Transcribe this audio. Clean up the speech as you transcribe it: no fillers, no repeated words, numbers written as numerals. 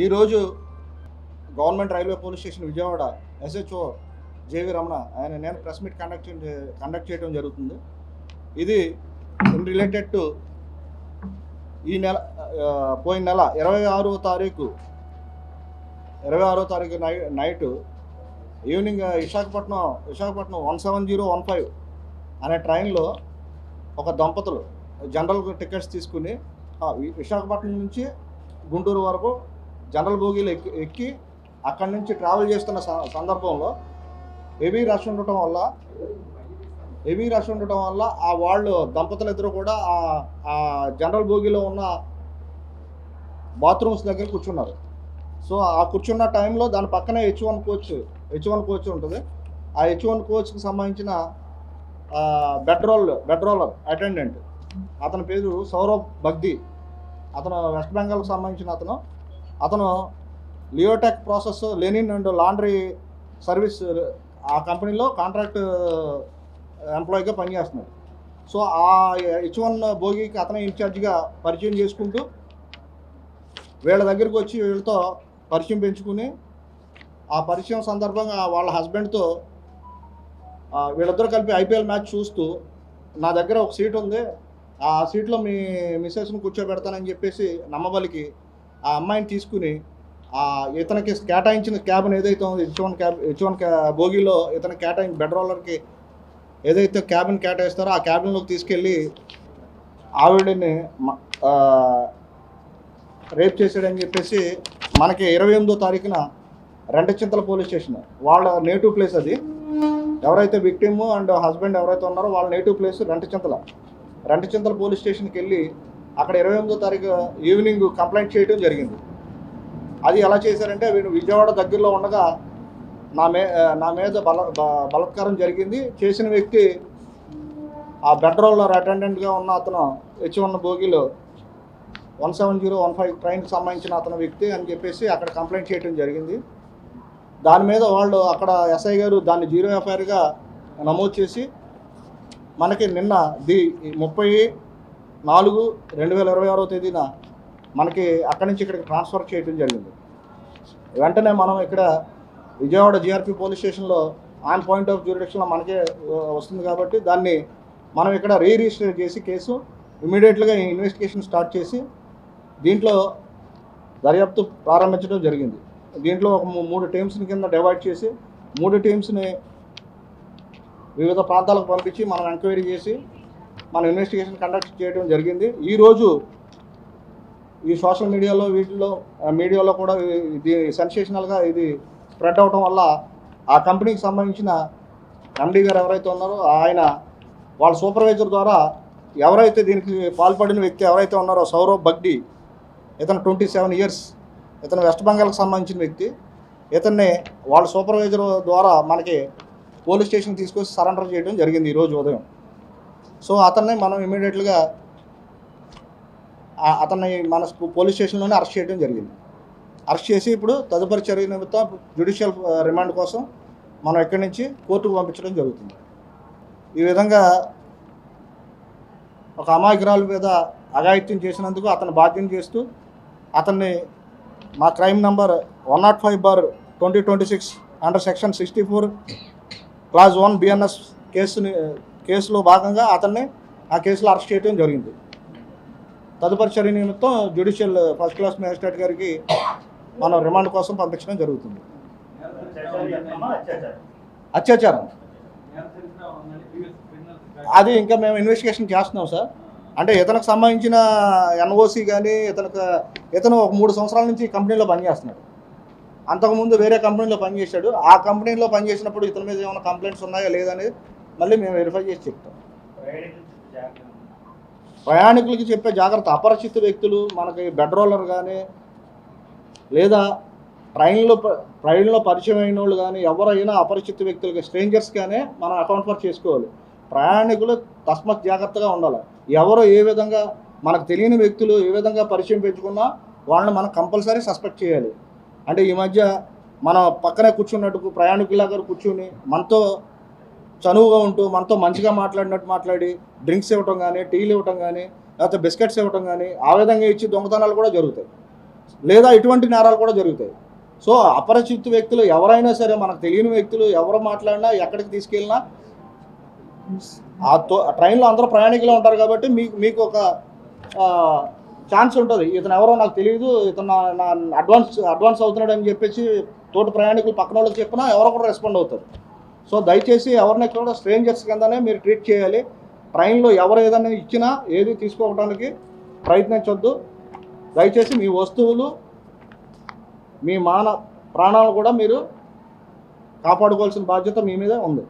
ఈరోజు government railway police station Vijayawada SHO JV Ramana నేను press meet conduct చేయడం జరుగుతుంది. ఇది ఇన్ రిలేటెడ్ టు ఈ నెల పోయిన నెల 26వ తారీఖు నైట్ ఈవినింగ్ విశాఖపట్నం 17015 అనే ట్రైన్లో ఒక దంపతులు జనరల్ టికెట్స్ తీసుకుని విశాఖపట్నం నుంచి గుంటూరు వరకు జనరల్ బోగీలు ఎక్కి అక్కడి నుంచి ట్రావెల్ చేస్తున్న సందర్భంలో హెవీ రష్ ఉండటం వల్ల ఆ వాళ్ళు దంపతులు ఇద్దరు కూడా ఆ జనరల్ బోగీలో ఉన్న బాత్రూమ్స్ దగ్గర కూర్చున్నారు. సో ఆ కూర్చున్న టైంలో దాని పక్కనే H1 కోచ్ ఉంటుంది. ఆ H1 కోచ్కి సంబంధించిన బెడ్ రోలర్ అటెండెంట్ అతని పేరు సౌరవ్ బగ్ది. అతను వెస్ట్ బెంగాల్కి సంబంధించిన అతను Leotech process linen and laundry service ఆ కంపెనీలో కాంట్రాక్ట్ ఎంప్లాయీగా పనిచేస్తున్నాడు. సో ఆ H1 బోగీకి అతనే ఇన్ఛార్జిగా పరిచయం చేసుకుంటూ వీళ్ళ దగ్గరికి వచ్చి వీళ్ళతో పరిచయం పెంచుకుని ఆ పరిచయం సందర్భంగా వాళ్ళ హస్బెండ్తో వీళ్ళిద్దరూ కలిపి IPL మ్యాచ్ చూస్తూ నా దగ్గర ఒక సీట్ ఉంది, ఆ సీట్లో మీ మిస్సెస్ని కూర్చోబెడతానని చెప్పేసి నమ్మబలికి ఆ అమ్మాయిని తీసుకుని ఇతనికి కేటాయించిన క్యాబిన్ ఏదైతే ఉంది H1 బోగీలో ఇతనికి కేటాయించిన బెడ్ రోలర్కి ఏదైతే క్యాబిన్ కేటాయిస్తారో ఆ క్యాబిన్లోకి తీసుకెళ్ళి ఆవిడని రేప్ చేశాడని చెప్పేసి మనకి 28వ తారీఖున రెంటచింతల పోలీస్ స్టేషన్ వాళ్ళ నేటివ్ ప్లేస్, అది ఎవరైతే విక్టిమ్ అండ్ హస్బెండ్ ఎవరైతే ఉన్నారో వాళ్ళ నేటివ్ ప్లేస్ రెంటచింతల పోలీస్ స్టేషన్కి వెళ్ళి అక్కడ 28వ తారీఖు ఈవినింగ్ కంప్లైంట్ చేయడం జరిగింది. అది ఎలా చేశారంటే వీళ్ళు విజయవాడ దగ్గరలో ఉండగా నా మీద బలాత్కారం జరిగింది, చేసిన వ్యక్తి ఆ బెడ్ రోలర్ అటెండెంట్గా ఉన్న అతను H1 బోగీలో 17015 ట్రైన్కి సంబంధించిన అతను వ్యక్తి అని చెప్పేసి అక్కడ కంప్లైంట్ చేయడం జరిగింది. దాని మీద వాళ్ళు అక్కడ SI గారు దాన్ని 0 FIRగా నమోదు చేసి మనకి నిన్న 30/4/2026 తేదీన మనకి అక్కడి నుంచి ఇక్కడికి ట్రాన్స్ఫర్ చేయడం జరిగింది. వెంటనే మనం ఇక్కడ విజయవాడ GRP పోలీస్ స్టేషన్లో ఆన్ పాయింట్ ఆఫ్ జ్యూరిడిక్షన్లో మనకే వస్తుంది కాబట్టి దాన్ని మనం ఇక్కడ రిజిస్టర్ చేసి కేసు ఇమీడియట్గా ఇన్వెస్టిగేషన్ స్టార్ట్ చేసి దీంట్లో దర్యాప్తు ప్రారంభించడం జరిగింది. దీంట్లో ఒక 3 టీమ్స్ని కింద డివైడ్ చేసి 3 టీమ్స్ని వివిధ ప్రాంతాలకు పంపించి మనం ఎంక్వైరీ చేసి మన ఇన్వెస్టిగేషన్ కండక్ట్ చేయడం జరిగింది. ఈరోజు ఈ సోషల్ మీడియాలో కూడా ఇది సెన్సేషనల్గా ఇది స్ప్రెడ్ అవడం వల్ల ఆ కంపెనీకి సంబంధించిన MD గారు ఎవరైతే ఉన్నారో ఆయన వాళ్ళ సూపర్వైజర్ ద్వారా ఎవరైతే దీనికి పాల్పడిన వ్యక్తి ఎవరైతే ఉన్నారో సౌరవ్ బగ్ది, ఇతను 27 years, ఇతను వెస్ట్ బెంగాల్కి సంబంధించిన వ్యక్తి, ఇతన్ని వాళ్ళ సూపర్వైజర్ ద్వారా మనకి పోలీస్ స్టేషన్ తీసుకొచ్చి సరెండర్ చేయడం జరిగింది ఈరోజు ఉదయం. సో అతన్ని మనం ఇమీడియట్గా అతన్ని మన పోలీస్ స్టేషన్లోనే అరెస్ట్ చేయడం జరిగింది. అరెస్ట్ చేసి ఇప్పుడు తదుపరి చర్య నిమిత్తం జ్యుడిషియల్ రిమాండ్ కోసం మనం ఇక్కడి నుంచి కోర్టుకు పంపించడం జరుగుతుంది. ఈ విధంగా ఒక అమాయకురాల మీద అఘాయిత్యం చేసినందుకు అతను బాధ్యం చేస్తూ అతన్ని మా crime number 105/2026 under section 64 Clause 1 BNS కేసులో భాగంగా అతన్ని ఆ కేసులో అరెస్ట్ చేయడం జరిగింది. తదుపరి చర్య నిమిత్తం జ్యుడిషియల్ ఫస్ట్ క్లాస్ మేజిస్ట్రేట్ గారికి మనం రిమాండ్ కోసం పంపించడం జరుగుతుంది. అత్యాచారం అది ఇంకా మేము ఇన్వెస్టిగేషన్ చేస్తున్నాం సార్. అంటే ఇతనికి సంబంధించిన NOC కానీ ఇతను ఒక 3 సంవత్సరాల నుంచి కంపెనీలో పనిచేస్తున్నాడు. అంతకుముందు వేరే కంపెనీలో పనిచేశాడు. ఆ కంపెనీలో పనిచేసినప్పుడు ఇతని మీద ఏమైనా కంప్లైంట్స్ ఉన్నాయా లేదనేది మళ్ళీ మేము వెరిఫై చేసి చెప్తాం. ప్రయాణికులకి చెప్పే జాగ్రత్త, అపరిచిత వ్యక్తులు మనకి బెడ్ రోలర్ కానీ లేదా ట్రైన్లో పరిచయం అయిన వాళ్ళు కానీ ఎవరైనా అపరిచిత వ్యక్తులకి స్ట్రేంజర్స్ కానీ మనం అకౌంట్ ఫర్ చేసుకోవాలి. ప్రయాణికులు తస్మత్ జాగ్రత్తగా ఉండాలి. ఎవరో ఏ విధంగా మనకు తెలియని వ్యక్తులు ఏ విధంగా పరిచయం పెంచుకున్నా వాళ్ళని మనం కంపల్సరీ సస్పెక్ట్ చేయాలి. అంటే ఈ మధ్య మన పక్కనే కూర్చున్నట్టు ప్రయాణికులాగా కూర్చుని మనతో చనువుగా ఉంటూ మనతో మంచిగా మాట్లాడి డ్రింక్స్ ఇవ్వటం కానీ టీలు ఇవ్వటం కానీ లేకపోతే బిస్కెట్స్ ఇవ్వటం కానీ ఆ విధంగా ఇచ్చి దొంగతనాలు కూడా జరుగుతాయి. లేదా ఇటువంటి నేరాలు కూడా జరుగుతాయి. సో అపరిచిత వ్యక్తులు ఎవరైనా సరే, మనకు తెలియని వ్యక్తులు ఎవరు మాట్లాడినా, ఎక్కడికి తీసుకెళ్ళినా, ట్రైన్లో అందరూ ప్రయాణికులు ఉంటారు కాబట్టి మీకు ఒక ఛాన్స్ ఉంటుంది. ఇతను ఎవరో నాకు తెలియదు, ఇతను నా అడ్వాన్స్ అవుతున్నాడు అని చెప్పేసి తోటి ప్రయాణికులు పక్కన వాళ్ళకి చెప్పినా ఎవరో కూడా రెస్పాండ్ అవుతారు. సో దయచేసి ఎవరిని కూడా స్ట్రేంజర్స్ కిందనే మీరు ట్రీట్ చేయాలి. ట్రైన్లో ఎవరు ఏదైనా ఇచ్చినా ఏది తీసుకోవడానికి ప్రయత్నించొద్దు. దయచేసి మీ వస్తువులు, మీ ప్రాణాలు కూడా మీరు కాపాడుకోవాల్సిన బాధ్యత మీ మీద ఉంది.